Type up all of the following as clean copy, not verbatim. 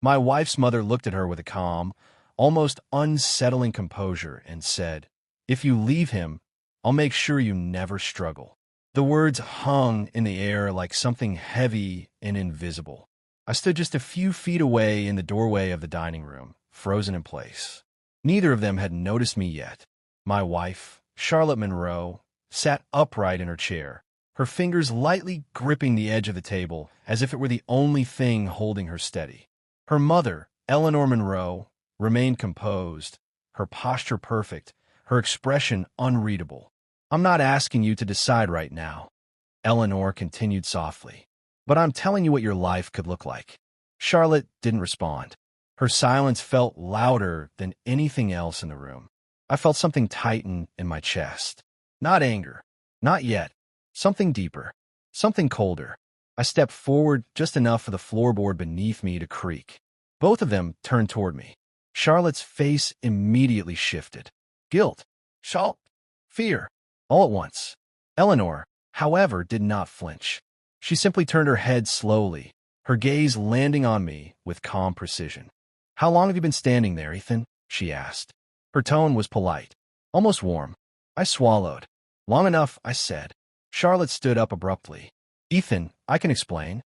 My wife's mother looked at her with a calm, almost unsettling composure and said, "If you leave him, I'll make sure you never struggle." The words hung in the air like something heavy and invisible. I stood just a few feet away in the doorway of the dining room, frozen in place. Neither of them had noticed me yet. My wife, Charlotte Monroe, sat upright in her chair, her fingers lightly gripping the edge of the table as if it were the only thing holding her steady. Her mother, Eleanor Monroe, remained composed, her posture perfect, her expression unreadable. "I'm not asking you to decide right now," Eleanor continued softly, "but I'm telling you what your life could look like." Charlotte didn't respond. Her silence felt louder than anything else in the room. I felt something tighten in my chest. Not anger. Not yet. Something deeper. Something colder. I stepped forward just enough for the floorboard beneath me to creak. Both of them turned toward me. Charlotte's face immediately shifted. Guilt. Shock. Fear. All at once. Eleanor, however, did not flinch. She simply turned her head slowly, her gaze landing on me with calm precision. "How long have you been standing there, Ethan?" she asked. Her tone was polite, almost warm. I swallowed. "Long enough," I said. Charlotte stood up abruptly. "Ethan, I can explain."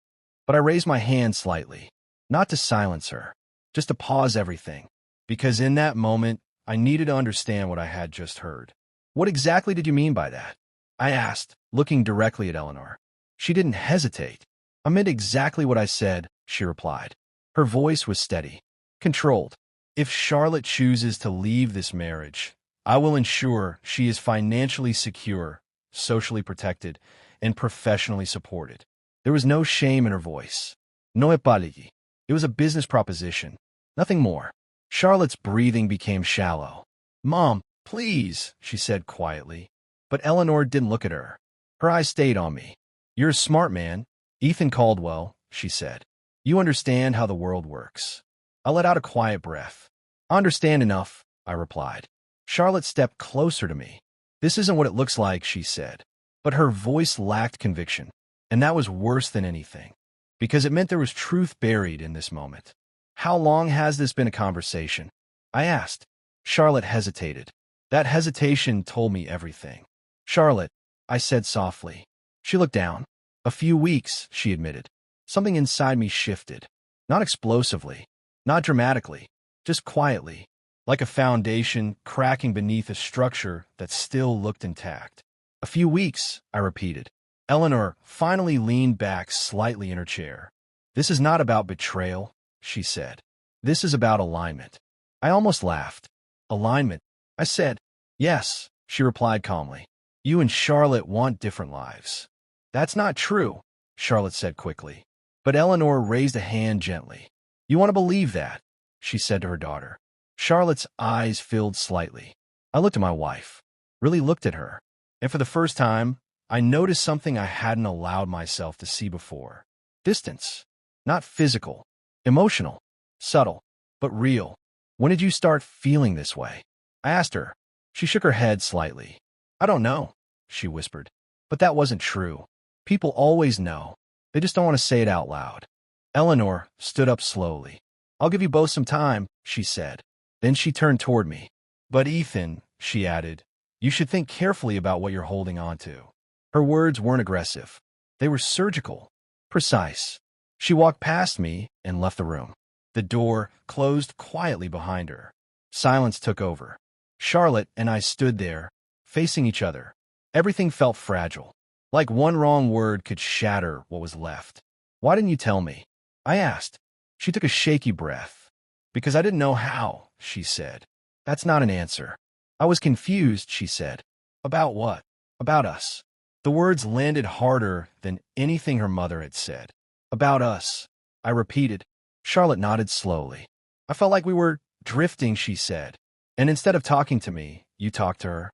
But I raised my hand slightly, not to silence her, just to pause everything, because in that moment, I needed to understand what I had just heard. "What exactly did you mean by that?" I asked, looking directly at Eleanor. She didn't hesitate. "I meant exactly what I said," she replied. Her voice was steady, controlled. "If Charlotte chooses to leave this marriage, I will ensure she is financially secure, socially protected, and professionally supported." There was no shame in her voice. No apology. It was a business proposition. Nothing more. Charlotte's breathing became shallow. "Mom, please," she said quietly. But Eleanor didn't look at her. Her eyes stayed on me. "You're a smart man, Ethan Caldwell," she said. "You understand how the world works." I let out a quiet breath. "I understand enough," I replied. Charlotte stepped closer to me. "This isn't what it looks like," she said. But her voice lacked conviction, and that was worse than anything, because it meant there was truth buried in this moment. "How long has this been a conversation?" I asked. Charlotte hesitated. That hesitation told me everything. "Charlotte," I said softly. She looked down. "A few weeks," she admitted. Something inside me shifted. Not explosively, not dramatically, just quietly, like a foundation cracking beneath a structure that still looked intact. "A few weeks," I repeated. Eleanor finally leaned back slightly in her chair. "This is not about betrayal," she said. "This is about alignment." I almost laughed. "Alignment?" I said. "Yes," she replied calmly. "You and Charlotte want different lives." "That's not true," Charlotte said quickly. But Eleanor raised a hand gently. "You want to believe that," she said to her daughter. Charlotte's eyes filled slightly. I looked at my wife, really looked at her, and for the first time, I noticed something I hadn't allowed myself to see before. Distance. Not physical. Emotional. Subtle. But real. "When did you start feeling this way?" I asked her. She shook her head slightly. "I don't know," she whispered. But that wasn't true. People always know. They just don't want to say it out loud. Eleanor stood up slowly. "I'll give you both some time," she said. Then she turned toward me. "But Ethan," she added, "you should think carefully about what you're holding on to." Her words weren't aggressive. They were surgical, precise. She walked past me and left the room. The door closed quietly behind her. Silence took over. Charlotte and I stood there, facing each other. Everything felt fragile, like one wrong word could shatter what was left. "Why didn't you tell me?" I asked. She took a shaky breath. "Because I didn't know how," she said. "That's not an answer." "I was confused," she said. "About what?" "About us." The words landed harder than anything her mother had said. "About us," I repeated. Charlotte nodded slowly. "I felt like we were drifting," she said. "And instead of talking to me, you talked to her."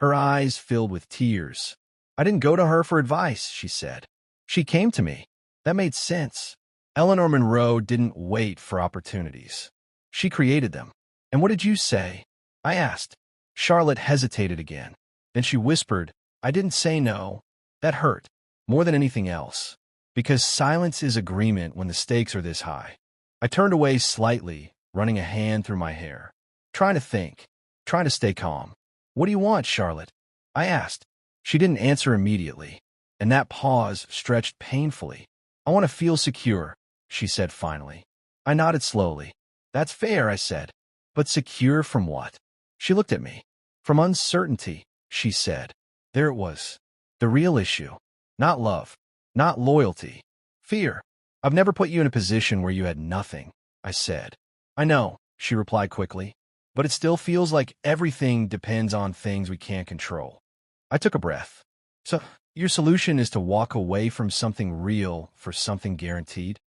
Her eyes filled with tears. "I didn't go to her for advice," she said. "She came to me." That made sense. Eleanor Monroe didn't wait for opportunities. She created them. "And what did you say?" I asked. Charlotte hesitated again. Then she whispered, "I didn't say no." That hurt, more than anything else. Because silence is agreement when the stakes are this high. I turned away slightly, running a hand through my hair, trying to think, trying to stay calm. What do you want, Charlotte? I asked. She didn't answer immediately, and that pause stretched painfully. I want to feel secure, she said finally. I nodded slowly. That's fair, I said. But secure from what? She looked at me. From uncertainty, she said. There it was. The real issue. Not love. Not loyalty. Fear. I've never put you in a position where you had nothing, I said. I know, she replied quickly. But it still feels like everything depends on things we can't control. I took a breath. So, your solution is to walk away from something real for something guaranteed?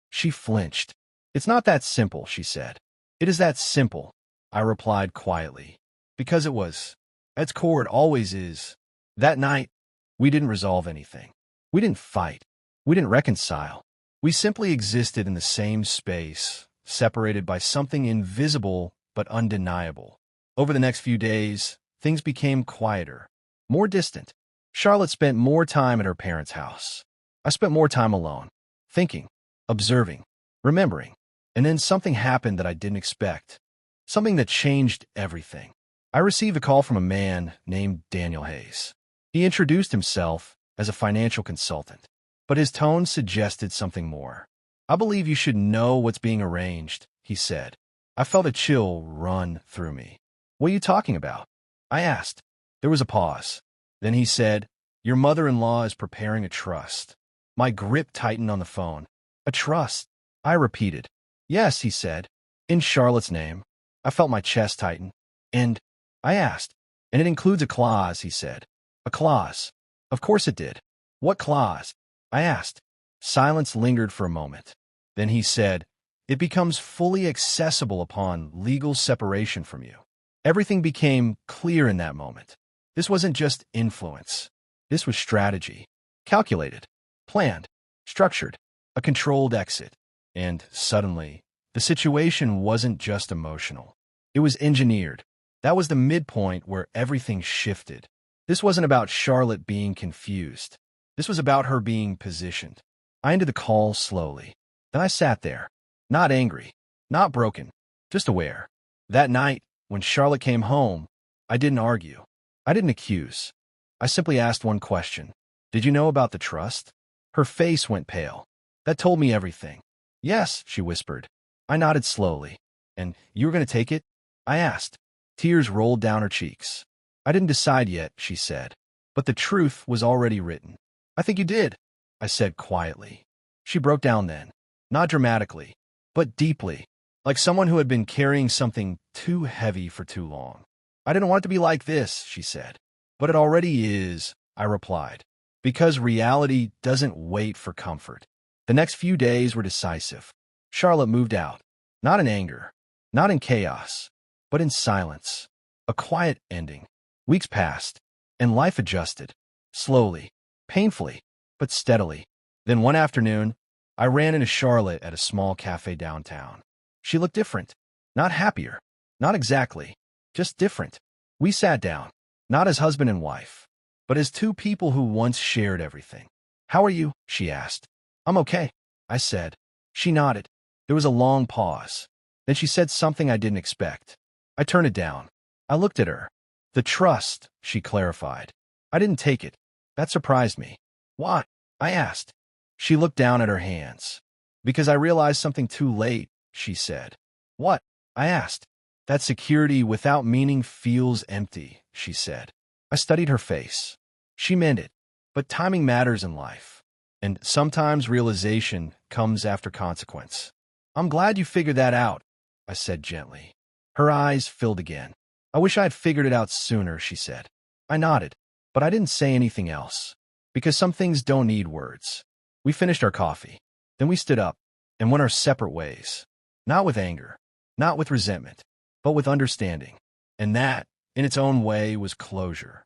She flinched. It's not that simple, she said. It is that simple, I replied quietly. Because it was. At its core, it always is. That night, we didn't resolve anything. We didn't fight. We didn't reconcile. We simply existed in the same space, separated by something invisible but undeniable. Over the next few days, things became quieter, more distant. Charlotte spent more time at her parents' house. I spent more time alone, thinking, observing, remembering. And then something happened that I didn't expect, something that changed everything. I received a call from a man named Daniel Hayes. He introduced himself as a financial consultant, but his tone suggested something more. I believe you should know what's being arranged, he said. I felt a chill run through me. What are you talking about? I asked. There was a pause. Then he said, your mother-in-law is preparing a trust. My grip tightened on the phone. A trust, I repeated. Yes, he said. In Charlotte's name. I felt my chest tighten. And, I asked. And it includes a clause, he said. A clause. Of course it did. What clause? I asked. Silence lingered for a moment. Then he said, it becomes fully accessible upon legal separation from you. Everything became clear in that moment. This wasn't just influence. This was strategy. Calculated. Planned. Structured. A controlled exit. And suddenly, the situation wasn't just emotional. It was engineered. That was the midpoint where everything shifted. This wasn't about Charlotte being confused. This was about her being positioned. I ended the call slowly. Then I sat there, not angry, not broken, just aware. That night, when Charlotte came home, I didn't argue. I didn't accuse. I simply asked one question. Did you know about the trust? Her face went pale. That told me everything. Yes, she whispered. I nodded slowly. And you were going to take it? I asked. Tears rolled down her cheeks. I didn't decide yet, she said. But the truth was already written. I think you did, I said quietly. She broke down then. Not dramatically, but deeply, like someone who had been carrying something too heavy for too long. I didn't want it to be like this, she said. But it already is, I replied. Because reality doesn't wait for comfort. The next few days were decisive. Charlotte moved out. Not in anger. Not in chaos. But in silence. A quiet ending. Weeks passed. And life adjusted. Slowly. Painfully. But steadily. Then one afternoon, I ran into Charlotte at a small cafe downtown. She looked different. Not happier. Not exactly. Just different. We sat down. Not as husband and wife. But as two people who once shared everything. How are you? She asked. I'm okay, I said. She nodded. There was a long pause. Then she said something I didn't expect. I turned it down. I looked at her. The trust, she clarified. I didn't take it. That surprised me. Why? I asked. She looked down at her hands. Because I realized something too late, she said. What? I asked. That security without meaning feels empty, she said. I studied her face. She meant it. But timing matters in life. And sometimes realization comes after consequence. I'm glad you figured that out, I said gently. Her eyes filled again. I wish I had figured it out sooner, she said. I nodded, but I didn't say anything else. Because some things don't need words. We finished our coffee. Then we stood up and went our separate ways. Not with anger, not with resentment, but with understanding. And that, in its own way, was closure.